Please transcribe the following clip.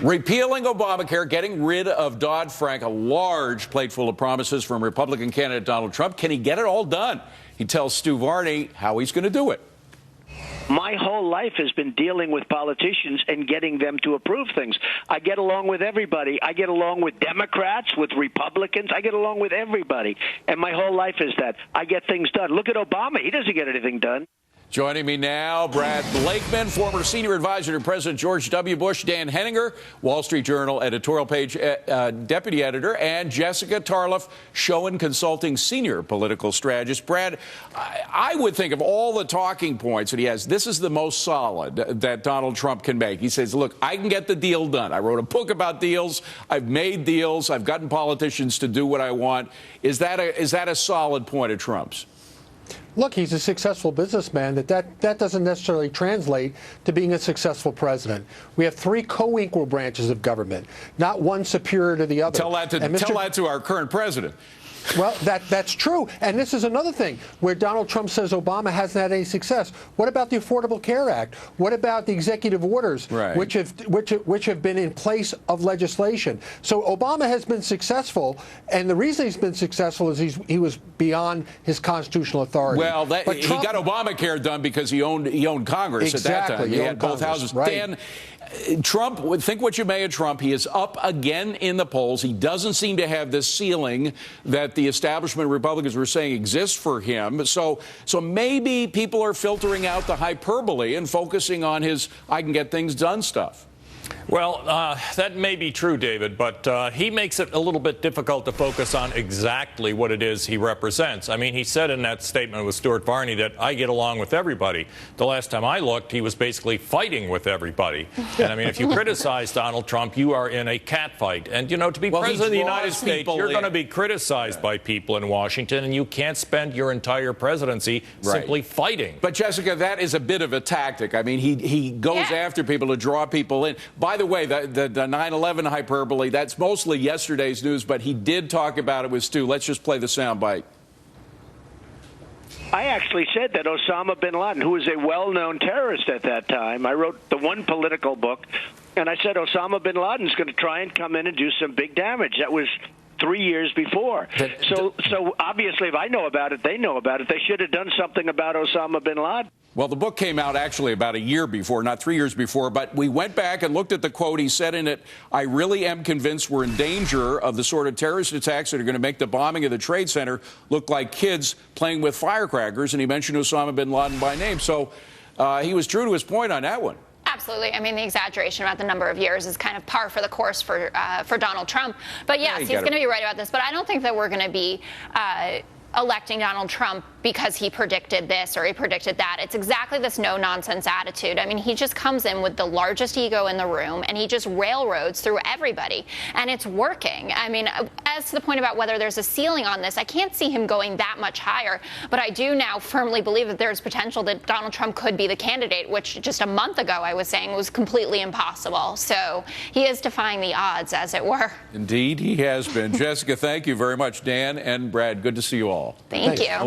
Repealing Obamacare, getting rid of Dodd-Frank, a large plate full of promises from Republican candidate Donald Trump. Can he get it all done? He tells Stu Varney how he's going to do it. My whole life has been dealing with politicians and getting them to approve things. I get along with everybody. I get along with Democrats, with Republicans. I get along with everybody. And my whole life is that I get things done. Look at Obama. He doesn't get anything done. Joining me now, Brad Blakeman, former senior advisor to President George W. Bush, Dan Henninger, Wall Street Journal editorial page deputy editor, and Jessica Tarlov, Show and Consulting senior political strategist. Brad, I would think of all the talking points that he has, this is the most solid that Donald Trump can make. He says, look, I can get the deal done. I wrote a book about deals. I've made deals. I've gotten politicians to do what I want. Is that a solid point of Trump's? Look, he's a successful businessman. That doesn't necessarily translate to being a successful president. We have three co-equal branches of government, not one superior to the other. Tell that to our current president. Well, that's true. And this is another thing where Donald Trump says Obama hasn't had any success. What about the Affordable Care Act? What about the executive orders, right, which have been in place of legislation? So Obama has been successful, and the reason he's been successful is he was beyond his constitutional authority. Well, Trump, he got Obamacare done because he owned Congress exactly, at that time. He had both Congress, houses. Right. Dan, Trump, think what you may of Trump, he is up again in the polls. He doesn't seem to have this ceiling that the establishment Republicans were saying exists for him. So maybe people are filtering out the hyperbole and focusing on his I can get things done stuff. Well, that may be true, David, but he makes it a little bit difficult to focus on exactly what it is he represents. I mean, he said in that statement with Stuart Varney that I get along with everybody. The last time I looked, he was basically fighting with everybody. And I mean, if you criticize Donald Trump, you are in a catfight. And, you know, to be president of the United States, you're going to be criticized by people in Washington, and you can't spend your entire presidency simply fighting. But, Jessica, that is a bit of a tactic. I mean, he goes after people to draw people in. By the way, the 9/11 hyperbole, that's mostly yesterday's news, but he did talk about it with Stu. Let's just play the soundbite. I actually said that Osama bin Laden, who was a well-known terrorist at that time, I wrote the one political book, and I said Osama bin Laden is going to try and come in and do some big damage. That was 3 years before. So obviously, if I know about it, they know about it. They should have done something about Osama bin Laden. Well, the book came out actually about a year before, not 3 years before, but we went back and looked at the quote. He said in it, I really am convinced we're in danger of the sort of terrorist attacks that are going to make the bombing of the Trade Center look like kids playing with firecrackers, and he mentioned Osama bin Laden by name. So he was true to his point on that one. Absolutely. I mean, the exaggeration about the number of years is kind of par for the course for Donald Trump. But yes, he's going to be right about this. But I don't think that we're going to be electing Donald Trump because he predicted this or he predicted that. It's exactly this no-nonsense attitude. I mean, he just comes in with the largest ego in the room, and he just railroads through everybody. And it's working. I mean, as to the point about whether there's a ceiling on this, I can't see him going that much higher. But I do now firmly believe that there's potential that Donald Trump could be the candidate, which just a month ago I was saying was completely impossible. So he is defying the odds, as it were. Indeed, he has been. Jessica, thank you very much. Dan and Brad, good to see you all. Thank you.